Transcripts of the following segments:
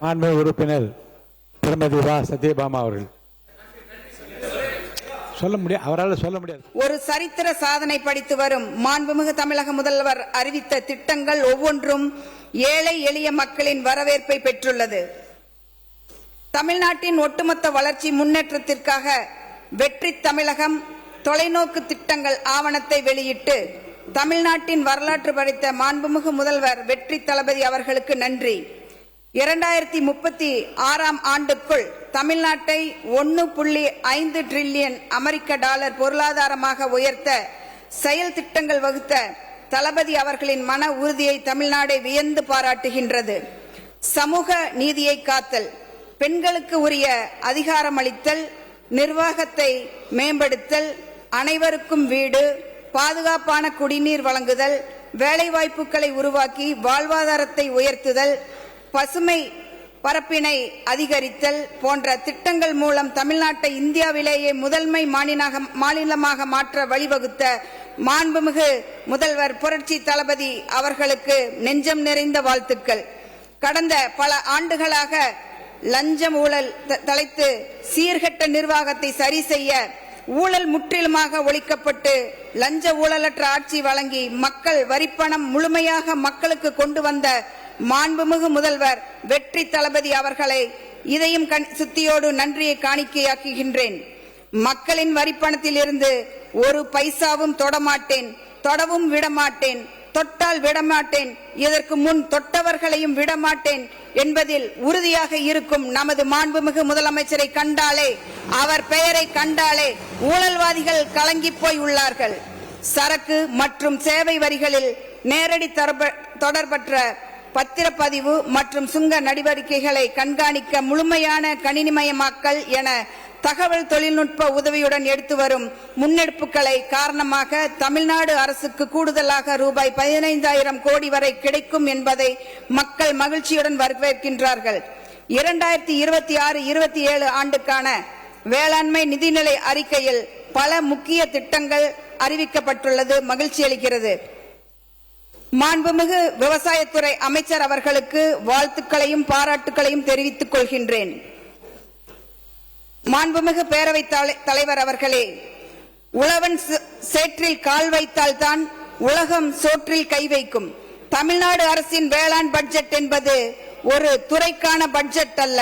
மாண்புமிகு உறுப்பினர் திருமதி வா சத்யபாமா அவர்கள் சொல்ல முடியாது, அவரால் சொல்ல முடியாது. ஒரு சரித்திர சாதனை படித்து வரும் மாண்புமிகு தமிழக முதல்வர் அறிவித்த திட்டங்கள் ஒவ்வொன்றும் ஏழை எளிய மக்களின் வரவேற்பை பெற்றுள்ளது. தமிழ்நாட்டின் ஒட்டுமொத்த வளர்ச்சி முன்னேற்றத்திற்காக வெற்றி தமிழகம் தொலைநோக்கு திட்டங்கள் ஆவணத்தை வெளியிட்டு தமிழ்நாட்டின் வரலாற்று படைத்த மாண்புமிகு முதல்வர் வெற்றி தளபதி அவர்களுக்கு நன்றி. 2036 ஆண்டுக்குள் தமிழ்நாட்டை 1.5 டிரில்லியன் அமெரிக்க டாலர் பொருளாதாரமாக உயர்த்த செயல் திட்டங்கள் வகுத்த தளபதி அவர்களின் மன உறுதியை தமிழ்நாடு வியந்து பாராட்டுகின்றது. சமூக நீதியை காத்தல், பெண்களுக்கு உரிய அதிகாரமளித்தல், நிர்வாகத்தை மேம்படுத்தல், அனைவருக்கும் வீடு, பாதுகாப்பான குடிநீர் வழங்குதல், வேலைவாய்ப்புகளை உருவாக்கி வாழ்வாதாரத்தை உயர்த்துதல், பசுமை பரப்பினை அதிகரித்தல் போன்ற திட்டங்கள் மூலம் தமிழ்நாட்டை இந்தியாவிலேயே முதன்மை மாநிலமாக மாற்ற வழிவகுத்த மாண்புமிகு முதல்வர் புரட்சி தளபதி அவர்களுக்கு நெஞ்சம் நிறைந்த வாழ்த்துக்கள். கடந்த பல ஆண்டுகளாக லஞ்சம் ஊழல் தலைத்து சீர்கெட்ட நிர்வாகத்தை சரி செய்ய ஊழல் முற்றிலுமாக ஒழிக்கப்பட்டு லஞ்ச ஊழலற்ற ஆட்சி வழங்கி மக்கள் வரிப்பணம் முழுமையாக மக்களுக்கு கொண்டு வந்த மாண்புமிகு முதல்வர் வெற்றி தளபதி அவர்களை இதையும் சுத்தியோடு நன்றியை காணிக்கையாக்குகின்றேன். மக்களின் வரிப்பணத்தில் இருந்து ஒரு பைசாவும் தொடமாட்டேன், தொடவும் விடமாட்டேன், தொட்டால் விடமாட்டேன், இதற்கு முன் தொட்டவர்களையும் விடமாட்டேன் என்பதில் உறுதியாக இருக்கும் நமது மாண்புமிகு முதலமைச்சரை கண்டாலே, அவர் பெயரை கண்டாலே ஊழல்வாதிகள் கலங்கி போய் உள்ளார்கள். சரக்கு மற்றும் சேவை வரிகளில் நேரடி தொடர்பற்ற பத்திரப்பதிவு மற்றும் சுங்க நடவடிக்கைகளை கண்காணிக்க முழுமையான கணினிமயமாக்கல் என தகவல் தொழில்நுட்ப உதவியுடன் எடுத்து வரும் முன்னெடுப்புகளை காரணமாக தமிழ்நாடு அரசுக்கு கூடுதலாக ரூபாய் 15,000 கோடி வரை கிடைக்கும் என்பதை மக்கள் மகிழ்ச்சியுடன் வரவேற்கின்றார்கள். 2026-27 ஆண்டுக்கான வேளாண்மை நிதிநிலை அறிக்கையில் பல முக்கிய திட்டங்கள் அறிவிக்கப்பட்டுள்ளது மகிழ்ச்சி அளிக்கிறது. மாண்புமிகு விவசாயத்துறை அமைச்சர் அவர்களுக்கு வாழ்த்துக்களையும் பாராட்டுகளையும் தெரிவித்துக் கொள்கின்றேன். மாண்புமிகு பேரவைத் தலைவர் அவர்களே, உழவன் சேற்றில் கால் வைத்தால்தான் உலகம் சோற்றில் கை வைக்கும். தமிழ்நாடு அரசின் வேளாண் பட்ஜெட் என்பது ஒரு துறைக்கான பட்ஜெட் அல்ல.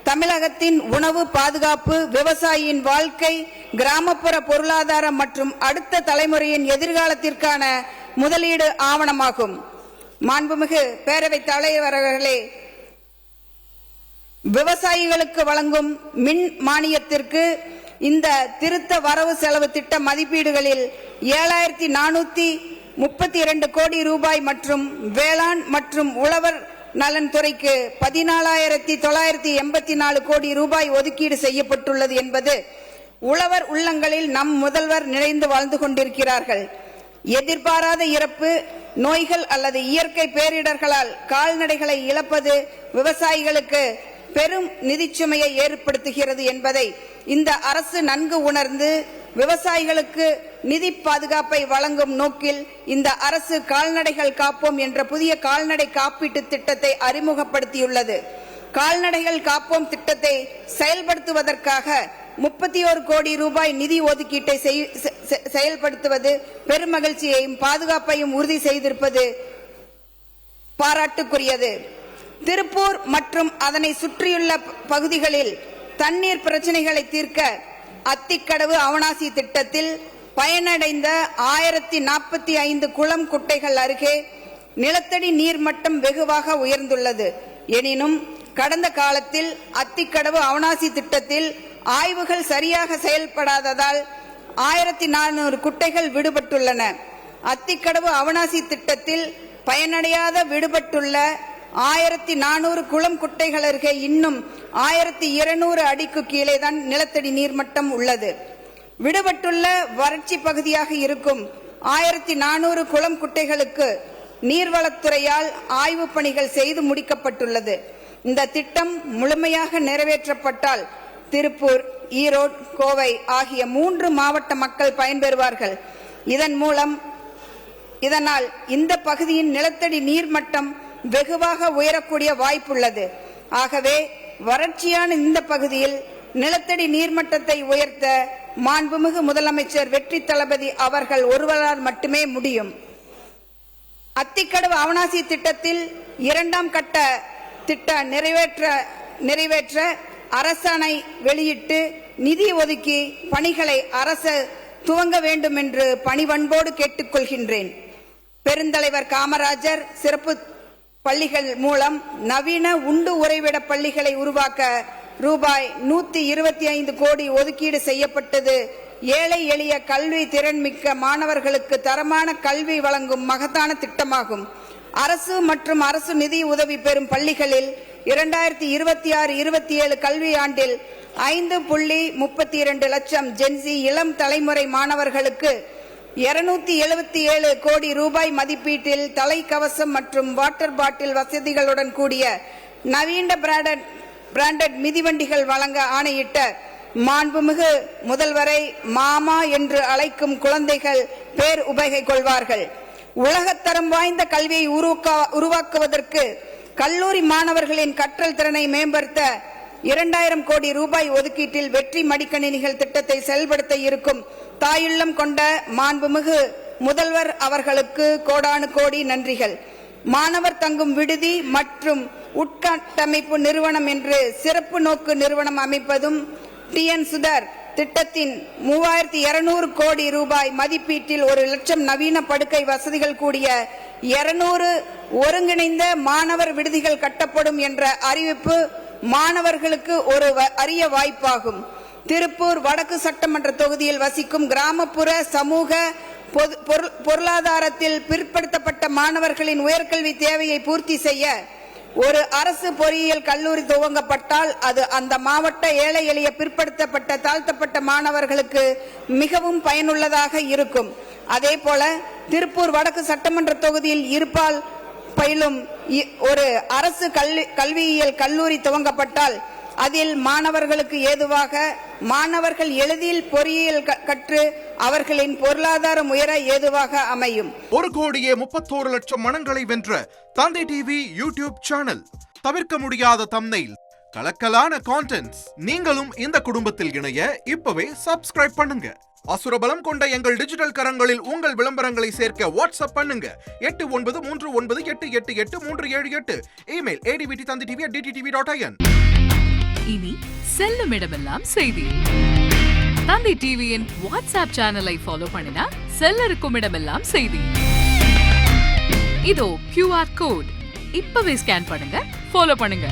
தமிழகத்தின் உணவு பாதுகாப்பு, விவசாயியின் வாழ்க்கை, கிராமப்புற பொருளாதாரம் மற்றும் அடுத்த தலைமுறையின் எதிர்காலத்திற்கான முதலீடு ஆவணமாகும். மாண்புமிகு பேரவைத் தலைவர் அவர்களே, விவசாயிகளுக்கு வழங்கும் மின் மானியத்திற்கு இந்த திருத்த வரவு செலவு திட்ட மதிப்பீடுகளில் 7,432 கோடி ரூபாய் மற்றும் வேளாண் மற்றும் உழவர் நலன் துறைக்கு 14,984 கோடி ரூபாய் ஒதுக்கீடு செய்யப்பட்டுள்ளது என்பது உழவர் உள்ளங்களில் நம் முதல்வர் நிறைந்து வாழ்ந்து கொண்டிருக்கிறார்கள். எதிர்பாராத இறப்பு, நோய்கள் அல்லது இயற்கை பேரிடர்களால் கால்நடைகளை இழப்பது விவசாயிகளுக்கு பெரும் நிதிச்சுமையை ஏற்படுத்துகிறது என்பதை இந்த அரசு நன்கு உணர்ந்து விவசாயிகளுக்கு நிதி பாதுகாப்பை வழங்கும் நோக்கில் இந்த அரசு கால்நடைகள் காப்போம் என்ற புதிய கால்நடை காப்பீட்டு திட்டத்தை அறிமுகப்படுத்தியுள்ளது. கால்நடைகள் காப்போம் திட்டத்தை செயல்படுத்துவதற்காக 31 கோடி ரூபாய் நிதி ஒதுக்கீட்டை செயல்படுத்துவது பெருமகிழ்ச்சியையும் பாதுகாப்பையும் உறுதி செய்திருப்பது பாராட்டுக்குரியது. திருப்பூர் மற்றும் அதனை சுற்றியுள்ள பகுதிகளில் தண்ணீர் பிரச்சனைகளை தீர்க்க அத்திக்கடவு அவனாசி திட்டத்தில் பயனடைந்த 1045 குளம் குட்டைகள் அருகே நிலத்தடி நீர்மட்டம் வெகுவாக உயர்ந்துள்ளது. எனினும் கடந்த காலத்தில் அத்திக்கடவு அவனாசி திட்டத்தில் ஆய்வுகள் சரியாக செயல்படாததால் 1400 குட்டைகள் விடுபட்டுள்ளன. அத்திக்கடவு அவனாசி திட்டத்தில் பயனடையாத விடுபட்டுள்ள 1400 குளம் குட்டைகள் அருகே இன்னும் 1200 அடிக்கு கீழே தான் நிலத்தடி நீர்மட்டம் உள்ளது. விடுபட்டுள்ள வறட்சி பகுதியாக இருக்கும் 1400 குளம் குட்டைகளுக்கு நீர்வளத்துறையால் ஆய்வு பணிகள் செய்து முடிக்கப்பட்டுள்ளது. இந்த திட்டம் முழுமையாக நிறைவேற்றப்பட்டால் திருப்பூர், ஈரோடு, கோவை ஆகிய 3 மாவட்ட மக்கள் பயன்பெறுவார்கள். இதனால் இந்த பகுதியின் நிலத்தடி நீர்மட்டம் வெகுவாக உயரக்கூடிய வாய்ப்புள்ளது. ஆகவே வறட்சியான இந்த பகுதியில் நிலத்தடி நீர்மட்டத்தை உயர்த்த மாண்புமிகு முதலமைச்சர் வெற்றி தளபதி அவர்கள் ஒருவரால் மட்டுமே முடியும். அத்திக்கடவு அவனாசி திட்டத்தில் 2ஆம் கட்ட திட்ட நிறைவேற்ற அரசாணை வெளியிட்டு நிதி ஒதுக்கி பணிகளை அரசு துவங்க வேண்டும் என்று பணிவன்போடு கேட்டுக்கொள்கின்றேன். பெருந்தலைவர் காமராஜர் சிறப்பு பள்ளிகள் மூலம் நவீன உண்டு உறைவிட பள்ளிகளை உருவாக்க ரூபாய் 125 கோடி ஒதுக்கீடு செய்யப்பட்டது. ஏழை எளிய கல்வி திறன்மிக்க மாணவர்களுக்கு தரமான கல்வி வழங்கும் மகத்தான திட்டமாகும். அரசு மற்றும் அரசு நிதி உதவி பெறும் பள்ளிகளில் 2026-27 கல்வியாண்டில் 5.32 லட்சம் ஜென்சி இளம் தலைமுறை மாணவர்களுக்கு 277 கோடி ரூபாய் மதிப்பீட்டில் தலைக்கவசம் மற்றும் வாட்டர் பாட்டில் வசதிகளுடன் கூடிய நவீன பிராண்டட் மிதிவண்டிகள் வழங்க ஆணையிட்ட மாண்புமிகு முதல்வரை மாமா என்று அழைக்கும் குழந்தைகள் பேர் உபகை கொள்வார்கள். உலகத்தரம் வாய்ந்த கல்வியை உருவாக்குவதற்கு கல்லூரி மாணவர்களின் கற்றல் திறனை மேம்படுத்த 2000 கோடி ரூபாய் ஒதுக்கீட்டில் வெற்றி மடிக்கணினிகள் திட்டத்தை செயல்படுத்த இருக்கும் தாயுள்ளம் கொண்ட மாண்புமிகு முதல்வர் அவர்களுக்கு கோடானு கோடி நன்றிகள். மாணவர் தங்கும் விடுதி மற்றும் உட்கட்டமைப்பு நிறுவனம் என்று சிறப்பு நோக்கு நிறுவனம் அமைப்பதும் டிஎன் சுதர் திட்டத்தின் 3200 கோடி ரூபாய் மதிப்பீட்டில் 1 லட்சம் நவீன படுக்கை வசதிகள் கூடிய 200 ஒருங்கிணைந்த மாணவர் விடுதிகள் கட்டப்படும் என்ற அறிவிப்பு மாணவர்களுக்கு ஒரு அரிய வாய்ப்பாகும். திருப்பூர் வடக்கு சட்டமன்ற தொகுதியில் வசிக்கும் கிராமப்புற சமூக பொருளாதாரத்தில் பிற்படுத்தப்பட்ட மாணவர்களின் உயர்கல்வி தேவையை பூர்த்தி செய்ய ஒரு அரசு பொறியியல் கல்லூரி துவங்கப்பட்டால் அது அந்த மாவட்ட ஏழை எளிய பிற்படுத்தப்பட்ட தாழ்த்தப்பட்ட மாணவர்களுக்கு மிகவும் பயனுள்ளதாக இருக்கும். அதேபோல திருப்பூர் வடக்கு சட்டமன்ற தொகுதியில் இருப்பால் பயிலும் ஒரு அரசு கல்வியியல் கல்லூரி துவங்கப்பட்டால் அதில் மாணவர்களுக்கு ஏதுவாக மாணவர்கள் எளிதில் பொறியியல் கற்று அவர்களின் பொருளாதாரம் உயர ஏதுவாக அமையும். 1,31,00,000 மனங்களை வென்ற தந்தை டிவி யூடியூப் சேனல். தவிர்க்க முடியாத தம்ப்நெயில், கலக்கலான கான்டென்ட்ஸ். நீங்களும் இந்த குடும்பத்தில் இணைய இப்பவே சப்ஸ்கிரைப் பண்ணுங்க. அசுரபலம் கொண்ட எங்கள் டிஜிட்டல் கரங்களில் உங்கள் விளம்பரங்களை சேர்க்க வாட்ஸ்அப் பண்ணுங்க. 8939888378. Email advtthanditv@dttv.in. இனி செல்லும் இடமெல்லாம் செய்தி. தந்தை டிவியின் வாட்ஸ்அப் சேனலை ஃபாலோ பண்ணினா செல்ல இருக்கும் இடமெல்லாம் செய்தி. இதோ QR கோட் இப்பவே ஸ்கேன் பண்ணுங்க, ஃபாலோ பண்ணுங்க.